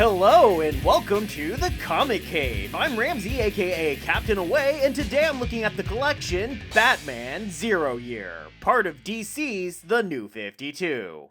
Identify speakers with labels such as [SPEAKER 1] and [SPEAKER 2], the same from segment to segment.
[SPEAKER 1] Hello and welcome to the Comic Cave. I'm Ramsey, aka Captain Away, and today I'm looking at the collection Batman Zero Year, part of DC's The New 52.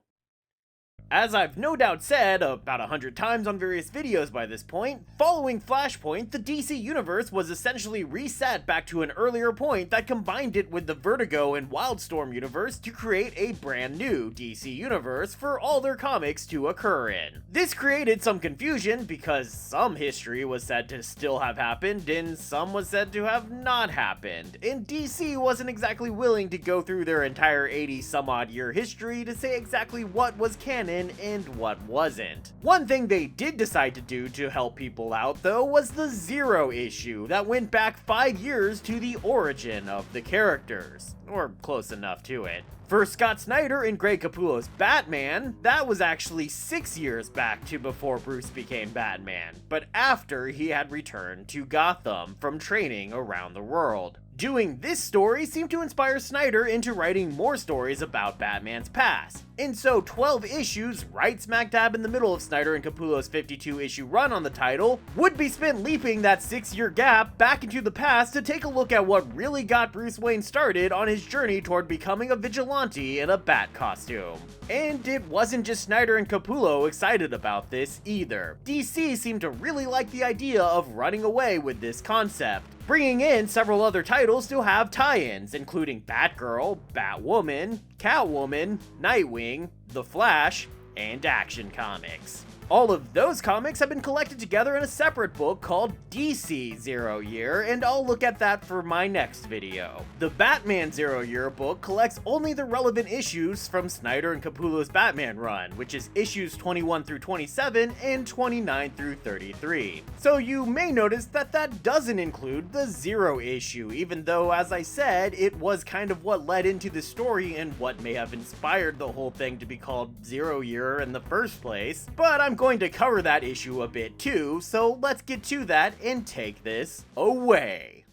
[SPEAKER 1] As I've no doubt said about 100 times on various videos by this point, following Flashpoint, the DC universe was essentially reset back to an earlier point that combined it with the Vertigo and Wildstorm universe to create a brand new DC universe for all their comics to occur in. This created some confusion because some history was said to still have happened and some was said to have not happened, and DC wasn't exactly willing to go through their entire 80 some odd year history to say exactly what was canon and what wasn't. One thing they did decide to do to help people out though was the Zero issue that went back 5 years to the origin of the characters, or close enough to it. For Scott Snyder and Greg Capullo's Batman, that was actually 6 years back to before Bruce became Batman, but after he had returned to Gotham from training around the world. Doing this story seemed to inspire Snyder into writing more stories about Batman's past, and so 12 issues, right smack dab in the middle of Snyder and Capullo's 52-issue run on the title, would be spent leaping that 6-year gap back into the past to take a look at what really got Bruce Wayne started on his journey toward becoming a vigilante in a bat costume. And it wasn't just Snyder and Capullo excited about this either. DC seemed to really like the idea of running away with this concept, bringing in several other titles to have tie-ins, including Batgirl, Batwoman, Catwoman, Nightwing, The Flash, and Action Comics. All of those comics have been collected together in a separate book called DC Zero Year, and I'll look at that for my next video. The Batman Zero Year book collects only the relevant issues from Snyder and Capullo's Batman run, which is issues 21 through 27 and 29 through 33. So you may notice that that doesn't include the Zero issue, even though, as I said, it was kind of what led into the story and what may have inspired the whole thing to be called Zero Year in the first place. But I'm going to cover that issue a bit too, so let's get to that and take this away.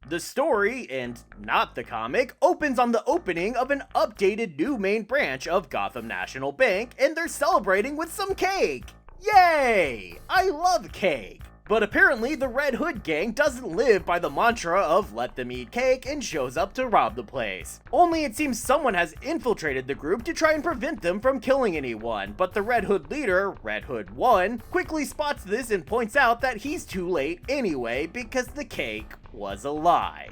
[SPEAKER 1] The story, and not the comic, opens on the opening of an updated new main branch of Gotham National Bank, and they're celebrating with some cake! Yay! I love cake! But apparently the Red Hood gang doesn't live by the mantra of let them eat cake and shows up to rob the place. Only it seems someone has infiltrated the group to try and prevent them from killing anyone, but the Red Hood leader, Red Hood 1, quickly spots this and points out that he's too late anyway because the cake was a lie.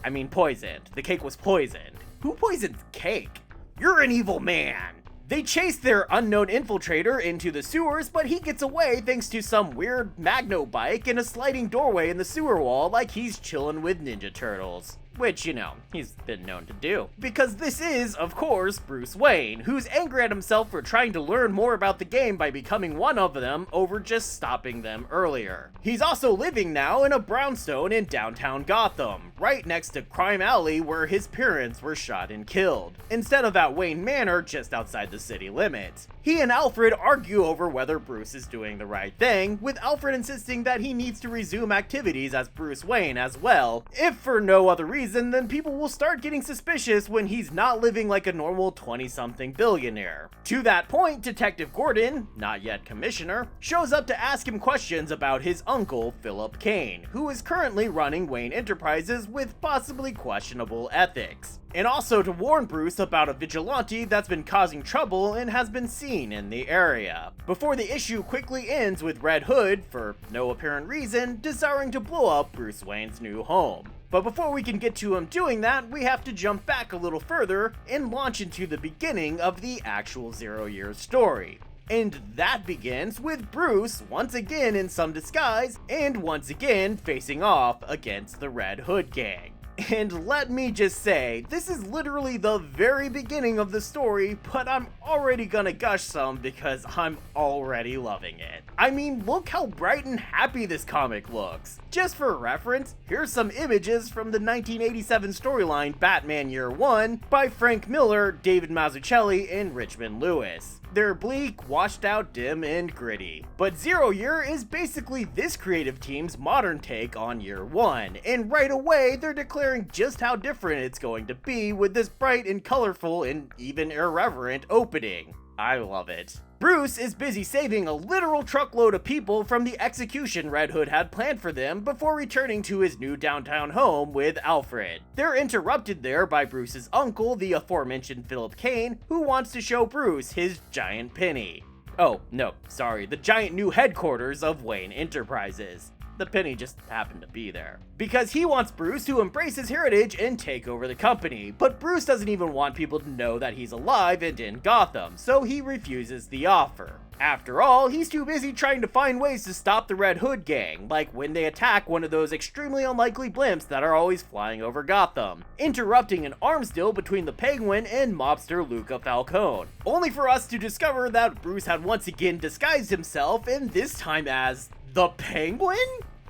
[SPEAKER 1] I mean poisoned. The cake was poisoned. Who poisons cake? You're an evil man! They chase their unknown infiltrator into the sewers, but he gets away thanks to some weird Magno bike and a sliding doorway in the sewer wall like he's chilling with Ninja Turtles. Which, you know, he's been known to do. Because this is, of course, Bruce Wayne, who's angry at himself for trying to learn more about the game by becoming one of them over just stopping them earlier. He's also living now in a brownstone in downtown Gotham, right next to Crime Alley where his parents were shot and killed, instead of at Wayne Manor just outside the city limits. He and Alfred argue over whether Bruce is doing the right thing, with Alfred insisting that he needs to resume activities as Bruce Wayne as well, if for no other reason then people will start getting suspicious when he's not living like a normal 20-something billionaire. To that point, Detective Gordon, not yet Commissioner, shows up to ask him questions about his uncle, Philip Kane, who is currently running Wayne Enterprises with possibly questionable ethics, and also to warn Bruce about a vigilante that's been causing trouble and has been seen in the area. Before the issue quickly ends with Red Hood, for no apparent reason, desiring to blow up Bruce Wayne's new home. But before we can get to him doing that, we have to jump back a little further and launch into the beginning of the actual Zero Year story. And that begins with Bruce once again in some disguise and once again facing off against the Red Hood gang. And let me just say, this is literally the very beginning of the story, but I'm already gonna gush some because I'm already loving it. I mean, look how bright and happy this comic looks. Just for reference, here's some images from the 1987 storyline Batman Year 1 by Frank Miller, David Mazzucchelli, and Richmond Lewis. They're bleak, washed out, dim, and gritty. But Zero Year is basically this creative team's modern take on Year One, and right away they're declaring just how different it's going to be with this bright and colorful and even irreverent opening. I love it. Bruce is busy saving a literal truckload of people from the execution Red Hood had planned for them before returning to his new downtown home with Alfred. They're interrupted there by Bruce's uncle, the aforementioned Philip Kane, who wants to show Bruce his giant penny. Oh, no, sorry, the giant new headquarters of Wayne Enterprises. The penny just happened to be there. Because he wants Bruce to embrace his heritage and take over the company, but Bruce doesn't even want people to know that he's alive and in Gotham, so he refuses the offer. After all, he's too busy trying to find ways to stop the Red Hood gang, like when they attack one of those extremely unlikely blimps that are always flying over Gotham, interrupting an arms deal between the Penguin and mobster Luca Falcone, only for us to discover that Bruce had once again disguised himself, and this time as the Penguin?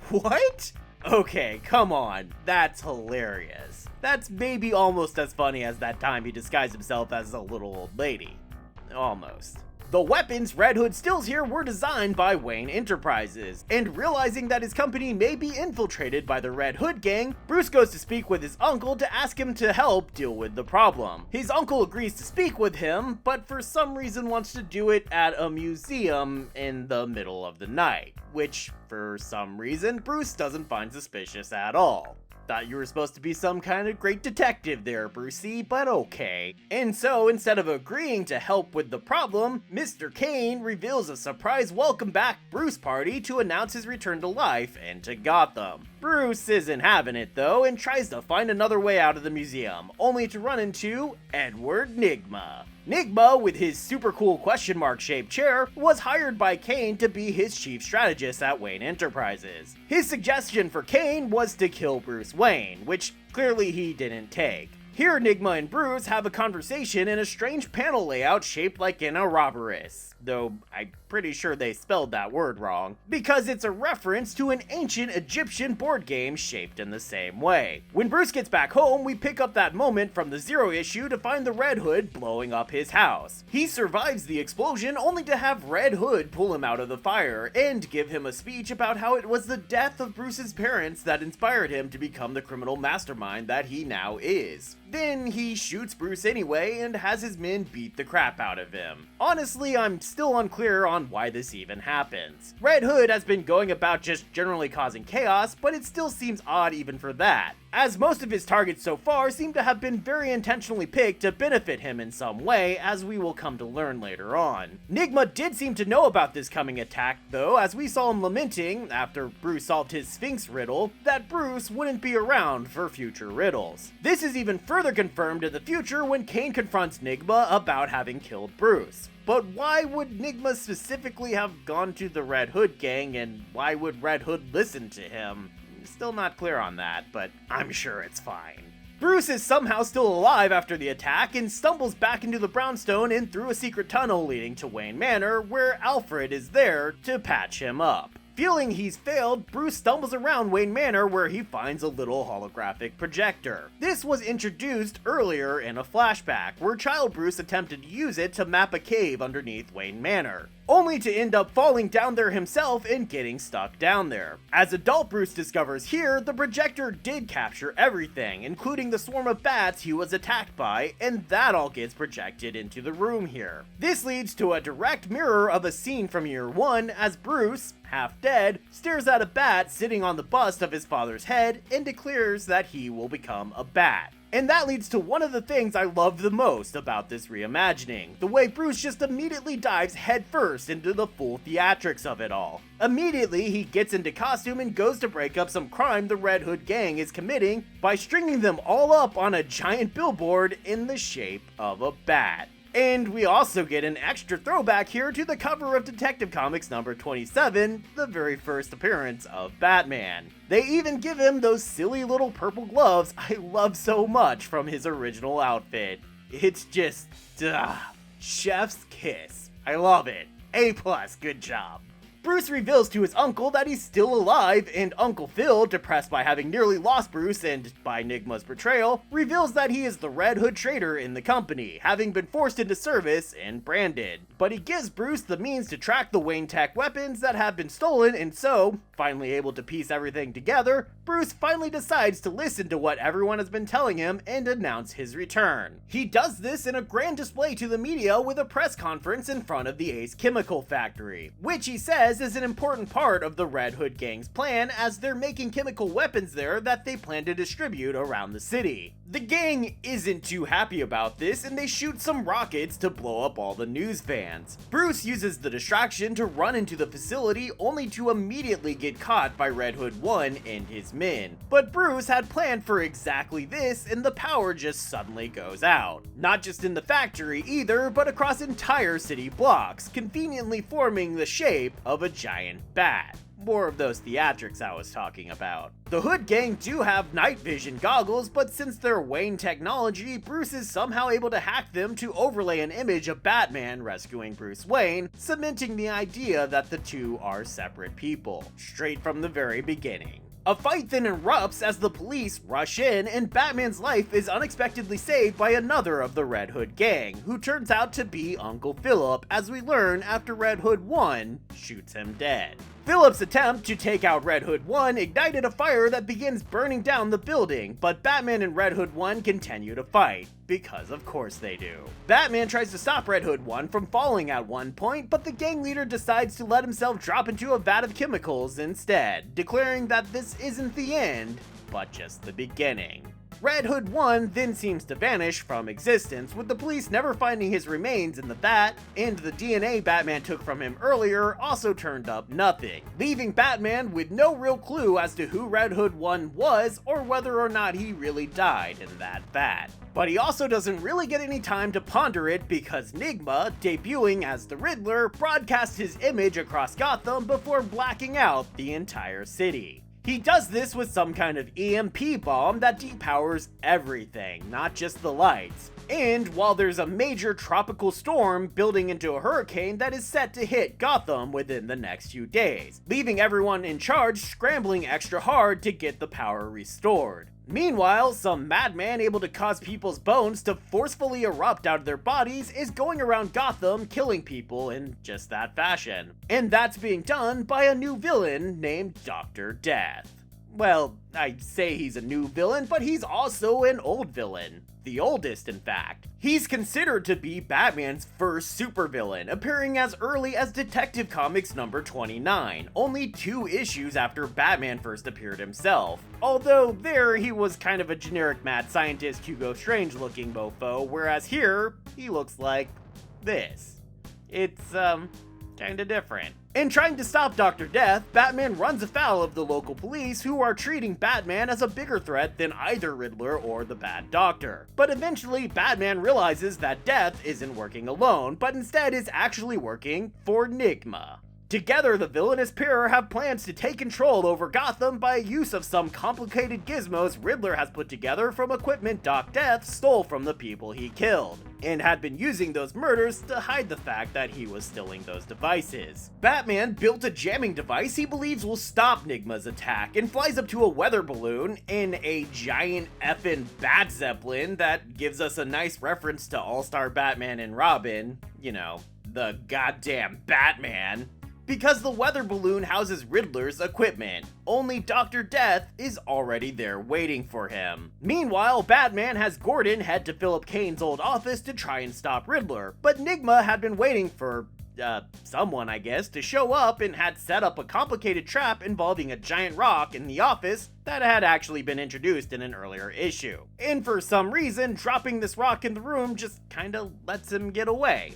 [SPEAKER 1] What? Okay, come on. That's hilarious. That's maybe almost as funny as that time he disguised himself as a little old lady. Almost. The weapons Red Hood steals here were designed by Wayne Enterprises, and realizing that his company may be infiltrated by the Red Hood gang, Bruce goes to speak with his uncle to ask him to help deal with the problem. His uncle agrees to speak with him, but for some reason wants to do it at a museum in the middle of the night, which, for some reason, Bruce doesn't find suspicious at all. Thought you were supposed to be some kind of great detective there, Brucey, but okay. And so, instead of agreeing to help with the problem, Mr. Kane reveals a surprise welcome back Bruce party to announce his return to life and to Gotham. Bruce isn't having it though, and tries to find another way out of the museum, only to run into Edward Nygma. Nygma, with his super cool question mark shaped chair, was hired by Kane to be his chief strategist at Wayne Enterprises. His suggestion for Kane was to kill Bruce Wayne, which clearly he didn't take. Here, Nygma and Bruce have a conversation in a strange panel layout shaped like an Ouroboros, though I'm pretty sure they spelled that word wrong, because it's a reference to an ancient Egyptian board game shaped in the same way. When Bruce gets back home, we pick up that moment from the Zero issue to find the Red Hood blowing up his house. He survives the explosion only to have Red Hood pull him out of the fire and give him a speech about how it was the death of Bruce's parents that inspired him to become the criminal mastermind that he now is. Then he shoots Bruce anyway and has his men beat the crap out of him. Honestly, I'm still unclear on why this even happens. Red Hood has been going about just generally causing chaos, but it still seems odd even for that, as most of his targets so far seem to have been very intentionally picked to benefit him in some way, as we will come to learn later on. Nygma did seem to know about this coming attack though, as we saw him lamenting, after Bruce solved his Sphinx riddle, that Bruce wouldn't be around for future riddles. This is even further confirmed in the future when Kane confronts Nygma about having killed Bruce. But why would Nygma specifically have gone to the Red Hood gang, and why would Red Hood listen to him? Still not clear on that, but I'm sure it's fine. Bruce is somehow still alive after the attack and stumbles back into the brownstone and through a secret tunnel leading to Wayne Manor, where Alfred is there to patch him up. Feeling he's failed, Bruce stumbles around Wayne Manor where he finds a little holographic projector. This was introduced earlier in a flashback, where child Bruce attempted to use it to map a cave underneath Wayne Manor, only to end up falling down there himself and getting stuck down there. As adult Bruce discovers here, the projector did capture everything, including the swarm of bats he was attacked by, and that all gets projected into the room here. This leads to a direct mirror of a scene from Year One, as Bruce, half dead, stares at a bat sitting on the bust of his father's head and declares that he will become a bat. And that leads to one of the things I love the most about this reimagining, the way Bruce just immediately dives headfirst into the full theatrics of it all. Immediately, he gets into costume and goes to break up some crime the Red Hood gang is committing by stringing them all up on a giant billboard in the shape of a bat. And we also get an extra throwback here to the cover of Detective Comics number 27, the very first appearance of Batman. They even give him those silly little purple gloves I love so much from his original outfit. It's just, chef's kiss. I love it. A+, good job. Bruce reveals to his uncle that he's still alive, and Uncle Phil, depressed by having nearly lost Bruce and by Nigma's betrayal, reveals that he is the Red Hood traitor in the company, having been forced into service and branded. But he gives Bruce the means to track the Wayne Tech weapons that have been stolen, and so, finally able to piece everything together, Bruce finally decides to listen to what everyone has been telling him and announce his return. He does this in a grand display to the media with a press conference in front of the Ace Chemical Factory, which he says is an important part of the Red Hood gang's plan, as they're making chemical weapons there that they plan to distribute around the city. The gang isn't too happy about this, and they shoot some rockets to blow up all the news vans. Bruce uses the distraction to run into the facility, only to immediately get caught by Red Hood 1 and his men. But Bruce had planned for exactly this, and the power just suddenly goes out. Not just in the factory either, but across entire city blocks, conveniently forming the shape of a giant bat. More of those theatrics I was talking about. The Hood gang do have night vision goggles, but since they're Wayne technology, Bruce is somehow able to hack them to overlay an image of Batman rescuing Bruce Wayne, cementing the idea that the two are separate people, straight from the very beginning. A fight then erupts as the police rush in, and Batman's life is unexpectedly saved by another of the Red Hood gang, who turns out to be Uncle Philip, as we learn after Red Hood 1 shoots him dead. Philip's attempt to take out Red Hood 1 ignited a fire that begins burning down the building, but Batman and Red Hood 1 continue to fight, because of course they do. Batman tries to stop Red Hood 1 from falling at one point, but the gang leader decides to let himself drop into a vat of chemicals instead, declaring that this isn't the end, but just the beginning. Red Hood 1 then seems to vanish from existence, with the police never finding his remains in the vat, and the DNA Batman took from him earlier also turned up nothing, leaving Batman with no real clue as to who Red Hood 1 was or whether or not he really died in that vat. But he also doesn't really get any time to ponder it, because Nigma, debuting as the Riddler, broadcasts his image across Gotham before blacking out the entire city. He does this with some kind of EMP bomb that depowers everything, not just the lights. And while there's a major tropical storm building into a hurricane that is set to hit Gotham within the next few days, leaving everyone in charge scrambling extra hard to get the power restored. Meanwhile, some madman able to cause people's bones to forcefully erupt out of their bodies is going around Gotham killing people in just that fashion. And that's being done by a new villain named Dr. Death. Well, I say he's a new villain, but he's also an old villain. The oldest, in fact. He's considered to be Batman's first supervillain, appearing as early as Detective Comics number 29, only 2 issues after Batman first appeared himself. Although there he was kind of a generic mad scientist Hugo Strange looking mofo, whereas here he looks like this. It's kinda different. In trying to stop Dr. Death, Batman runs afoul of the local police, who are treating Batman as a bigger threat than either Riddler or the Bad Doctor. But eventually, Batman realizes that Death isn't working alone, but instead is actually working for Nigma. Together, the villainous pair have plans to take control over Gotham by use of some complicated gizmos Riddler has put together from equipment Doc Death stole from the people he killed, and had been using those murders to hide the fact that he was stealing those devices. Batman built a jamming device he believes will stop Nigma's attack, and flies up to a weather balloon in a giant effing Bat Zeppelin that gives us a nice reference to All-Star Batman and Robin, you know, the goddamn Batman. Because the weather balloon houses Riddler's equipment. Only Dr. Death is already there waiting for him. Meanwhile, Batman has Gordon head to Philip Kane's old office to try and stop Riddler, but Nigma had been waiting for someone, I guess, to show up and had set up a complicated trap involving a giant rock in the office that had actually been introduced in an earlier issue. And for some reason, dropping this rock in the room just kinda lets him get away.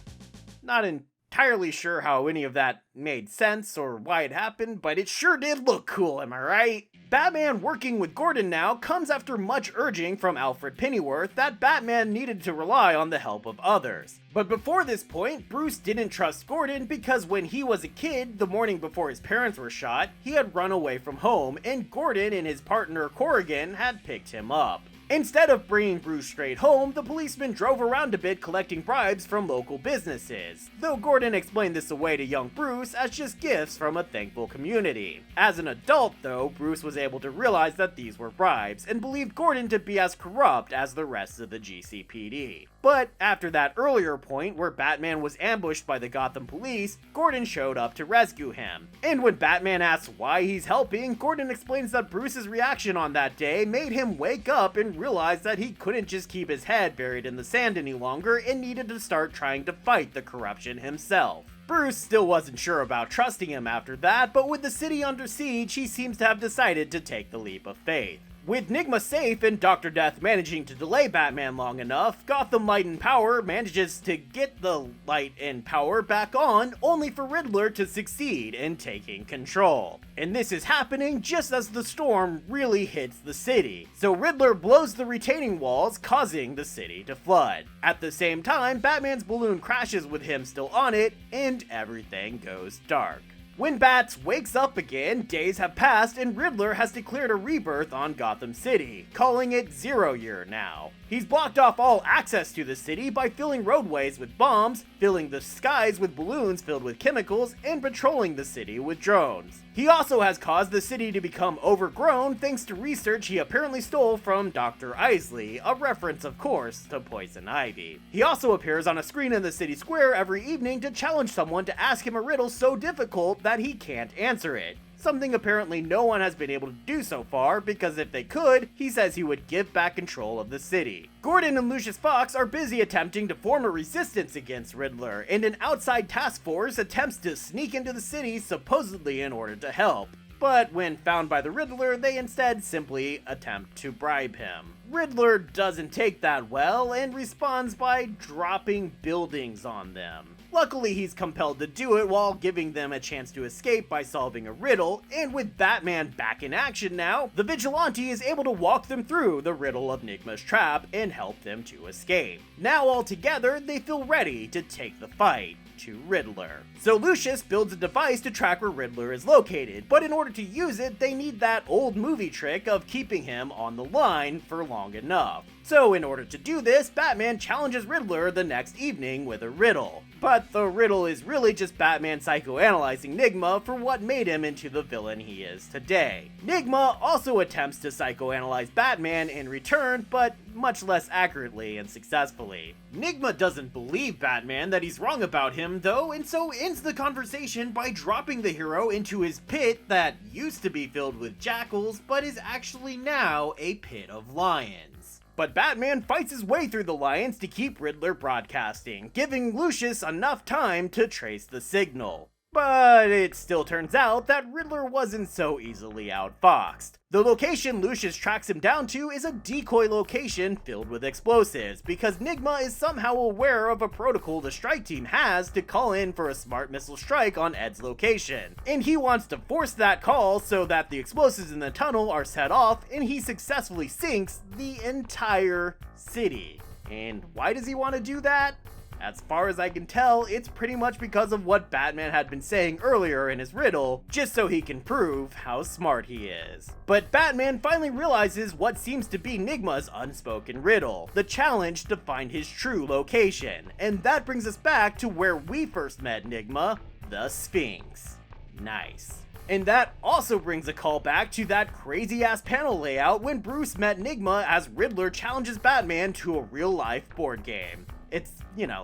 [SPEAKER 1] Not entirely sure how any of that made sense or why it happened, but it sure did look cool, am I right? Batman working with Gordon now comes after much urging from Alfred Pennyworth that Batman needed to rely on the help of others. But before this point, Bruce didn't trust Gordon because when he was a kid, the morning before his parents were shot, he had run away from home, and Gordon and his partner Corrigan had picked him up. Instead of bringing Bruce straight home, the policeman drove around a bit collecting bribes from local businesses, though Gordon explained this away to young Bruce as just gifts from a thankful community. As an adult, though, Bruce was able to realize that these were bribes, and believed Gordon to be as corrupt as the rest of the GCPD. But after that earlier point where Batman was ambushed by the Gotham police, Gordon showed up to rescue him. And when Batman asks why he's helping, Gordon explains that Bruce's reaction on that day made him wake up and realize that he couldn't just keep his head buried in the sand any longer and needed to start trying to fight the corruption himself. Bruce still wasn't sure about trusting him after that, but with the city under siege, he seems to have decided to take the leap of faith. With Nigma safe and Dr. Death managing to delay Batman long enough, Gotham Light and Power manages to get the light and power back on, only for Riddler to succeed in taking control. And this is happening just as the storm really hits the city, so Riddler blows the retaining walls, causing the city to flood. At the same time, Batman's balloon crashes with him still on it, and everything goes dark. When Bats wakes up again, days have passed and Riddler has declared a rebirth on Gotham City, calling it 0 Year now. He's blocked off all access to the city by filling roadways with bombs, filling the skies with balloons filled with chemicals, and patrolling the city with drones. He also has caused the city to become overgrown thanks to research he apparently stole from Dr. Isley, a reference of course to Poison Ivy. He also appears on a screen in the city square every evening to challenge someone to ask him a riddle so difficult that he can't answer it. Something apparently no one has been able to do so far, because if they could, he says he would give back control of the city. Gordon and Lucius Fox are busy attempting to form a resistance against Riddler, and an outside task force attempts to sneak into the city supposedly in order to help. But when found by the Riddler, they instead simply attempt to bribe him. Riddler doesn't take that well and responds by dropping buildings on them. Luckily, he's compelled to do it while giving them a chance to escape by solving a riddle, and with Batman back in action now, the Vigilante is able to walk them through the riddle of Nigma's trap and help them to escape. Now all together, they feel ready to take the fight to Riddler. So Lucius builds a device to track where Riddler is located, but in order to use it, they need that old movie trick of keeping him on the line for long enough. So in order to do this, Batman challenges Riddler the next evening with a riddle. But the riddle is really just Batman psychoanalyzing Nigma for what made him into the villain he is today. Nigma also attempts to psychoanalyze Batman in return, but much less accurately and successfully. Nigma doesn't believe Batman that he's wrong about him though, and so ends the conversation by dropping the hero into his pit that used to be filled with jackals, but is actually now a pit of lions. But Batman fights his way through the lions to keep Riddler broadcasting, giving Lucius enough time to trace the signal. But it still turns out that Riddler wasn't so easily outfoxed. The location Lucius tracks him down to is a decoy location filled with explosives, because Nigma is somehow aware of a protocol the strike team has to call in for a smart missile strike on Ed's location. And he wants to force that call so that the explosives in the tunnel are set off and he successfully sinks the entire city. And why does he want to do that? As far as I can tell, it's pretty much because of what Batman had been saying earlier in his riddle, just so he can prove how smart he is. But Batman finally realizes what seems to be Nigma's unspoken riddle, the challenge to find his true location. And that brings us back to where we first met Nigma, the Sphinx. Nice. And that also brings a callback to that crazy ass panel layout when Bruce met Nigma as Riddler challenges Batman to a real life board game. It's,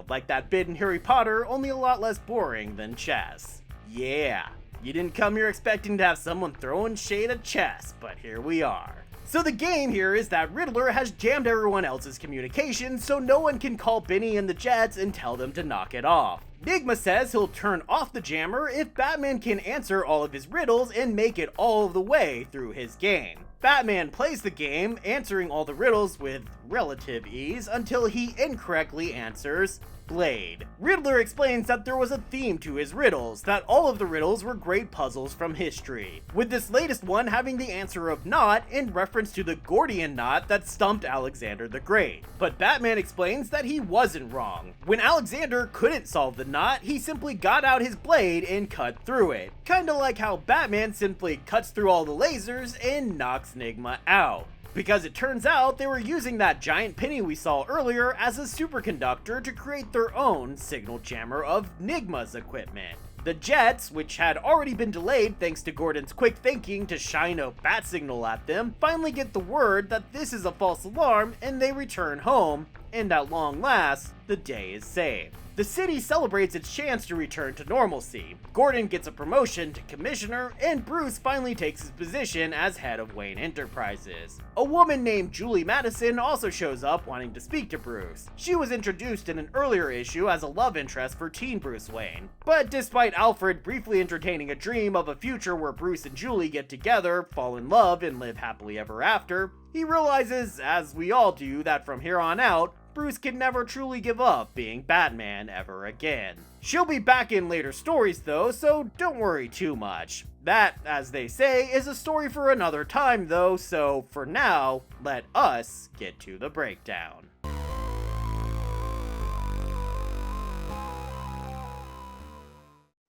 [SPEAKER 1] like that bit in Harry Potter, only a lot less boring than chess. Yeah, you didn't come here expecting to have someone throwing shade at chess, but here we are. So the game here is that Riddler has jammed everyone else's communication so no one can call Benny and the Jets and tell them to knock it off. Nigma says he'll turn off the jammer if Batman can answer all of his riddles and make it all the way through his game. Batman plays the game, answering all the riddles with relative ease until he incorrectly answers Blade. Riddler explains that there was a theme to his riddles, that all of the riddles were great puzzles from history, with this latest one having the answer of knot in reference to the Gordian knot that stumped Alexander the Great. But Batman explains that he wasn't wrong. When Alexander couldn't solve the knot, he simply got out his blade and cut through it. Kinda like how Batman simply cuts through all the lasers and knocks Nigma out. because it turns out they were using that giant penny we saw earlier as a superconductor to create their own signal jammer of Nigma's equipment. The jets, which had already been delayed thanks to Gordon's quick thinking to shine a bat signal at them, finally get the word that this is a false alarm and they return home, and at long last, the day is saved. The city celebrates its chance to return to normalcy. Gordon gets a promotion to commissioner, and Bruce finally takes his position as head of Wayne Enterprises. A woman named Julie Madison also shows up wanting to speak to Bruce. She was introduced in an earlier issue as a love interest for teen Bruce Wayne. But despite Alfred briefly entertaining a dream of a future where Bruce and Julie get together, fall in love, and live happily ever after, he realizes, as we all do, that from here on out, Bruce can never truly give up being Batman ever again. She'll be back in later stories though, so don't worry too much. That, as they say, is a story for another time though, so for now, let us get to the breakdown.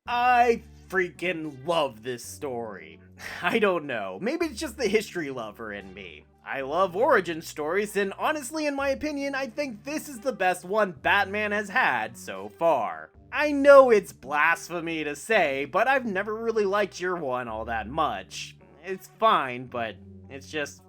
[SPEAKER 1] I freaking love this story. I don't know, maybe it's just the history lover in me. I love origin stories, and honestly, in my opinion, I think this is the best one Batman has had so far. I know it's blasphemy to say, but I've never really liked Year One all that much. It's fine, but it's just,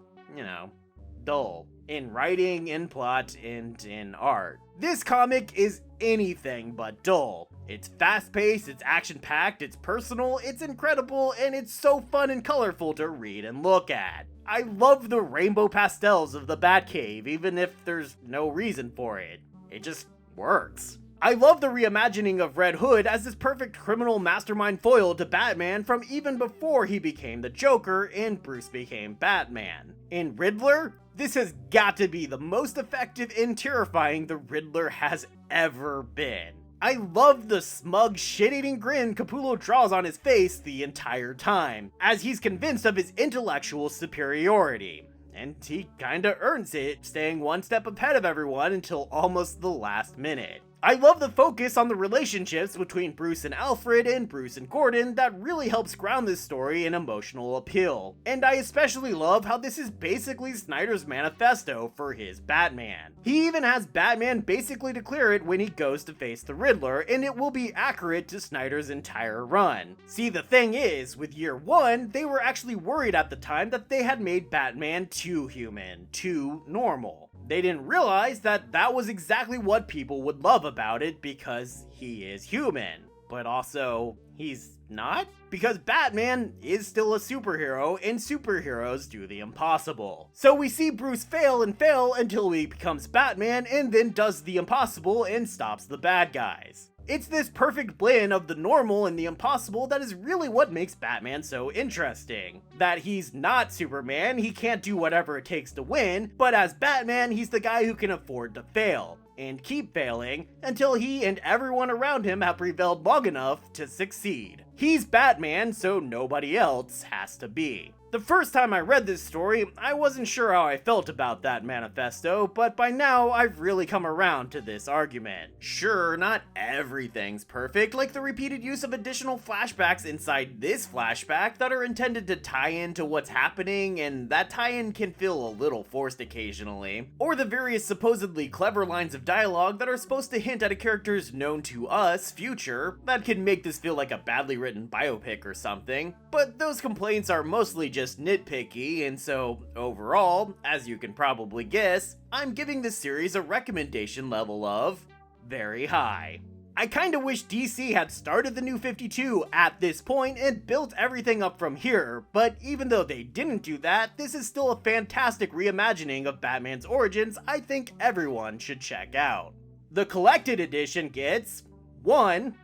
[SPEAKER 1] dull. In writing, in plot, and in art. This comic is anything but dull. It's fast-paced, it's action-packed, it's personal, it's incredible, and it's so fun and colorful to read and look at. I love the rainbow pastels of the Batcave, even if there's no reason for it. It just works. I love the reimagining of Red Hood as this perfect criminal mastermind foil to Batman from even before he became the Joker and Bruce became Batman. In Riddler, this has got to be the most effective and terrifying the Riddler has ever been. I love the smug, shit-eating grin Capullo draws on his face the entire time, as he's convinced of his intellectual superiority. And he kinda earns it, staying one step ahead of everyone until almost the last minute. I love the focus on the relationships between Bruce and Alfred and Bruce and Gordon that really helps ground this story in emotional appeal. And I especially love how this is basically Snyder's manifesto for his Batman. He even has Batman basically declare it when he goes to face the Riddler, and it will be accurate to Snyder's entire run. See, the thing is, with Year One, they were actually worried at the time that they had made Batman too human, too normal. They didn't realize that that was exactly what people would love about it because he is human. But also, he's not? Because Batman is still a superhero, and superheroes do the impossible. So we see Bruce fail and fail until he becomes Batman and then does the impossible and stops the bad guys. It's this perfect blend of the normal and the impossible that is really what makes Batman so interesting. That he's not Superman, he can't do whatever it takes to win, but as Batman, he's the guy who can afford to fail, and keep failing, until he and everyone around him have prevailed long enough to succeed. He's Batman, so nobody else has to be. The first time I read this story, I wasn't sure how I felt about that manifesto, but by now I've really come around to this argument. Sure, not everything's perfect, like the repeated use of additional flashbacks inside this flashback that are intended to tie into what's happening, and that tie-in can feel a little forced occasionally. Or the various supposedly clever lines of dialogue that are supposed to hint at a character's known to us future, that can make this feel like a badly written biopic or something. But those complaints are mostly just nitpicky, and so overall, as you can probably guess, I'm giving this series a recommendation level of very high. I kinda wish DC had started the New 52 at this point and built everything up from here, but even though they didn't do that, this is still a fantastic reimagining of Batman's origins I think everyone should check out. The collected edition gets 1.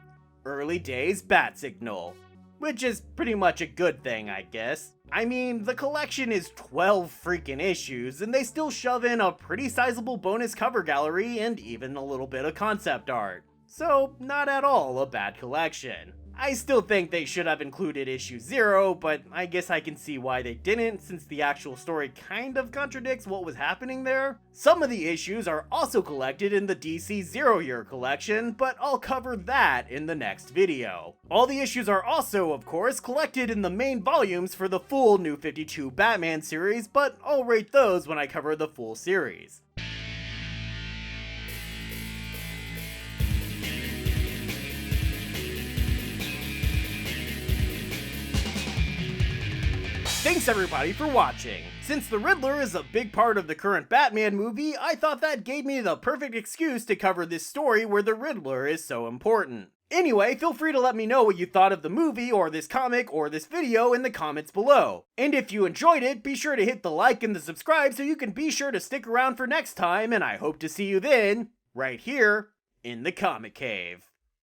[SPEAKER 1] Early Days Bat Signal, which is pretty much a good thing, I guess. I mean, the collection is 12 freaking issues, and they still shove in a pretty sizable bonus cover gallery and even a little bit of concept art. So, not at all a bad collection. I still think they should have included issue 0, but I guess I can see why they didn't, since the actual story kind of contradicts what was happening there. Some of the issues are also collected in the DC Zero Year collection, but I'll cover that in the next video. All the issues are also, of course, collected in the main volumes for the full New 52 Batman series, but I'll rate those when I cover the full series. Thanks everybody for watching! Since the Riddler is a big part of the current Batman movie, I thought that gave me the perfect excuse to cover this story where the Riddler is so important. Anyway, feel free to let me know what you thought of the movie or this comic or this video in the comments below. And if you enjoyed it, be sure to hit the like and the subscribe so you can be sure to stick around for next time, and I hope to see you then, right here, in the Comic Cave.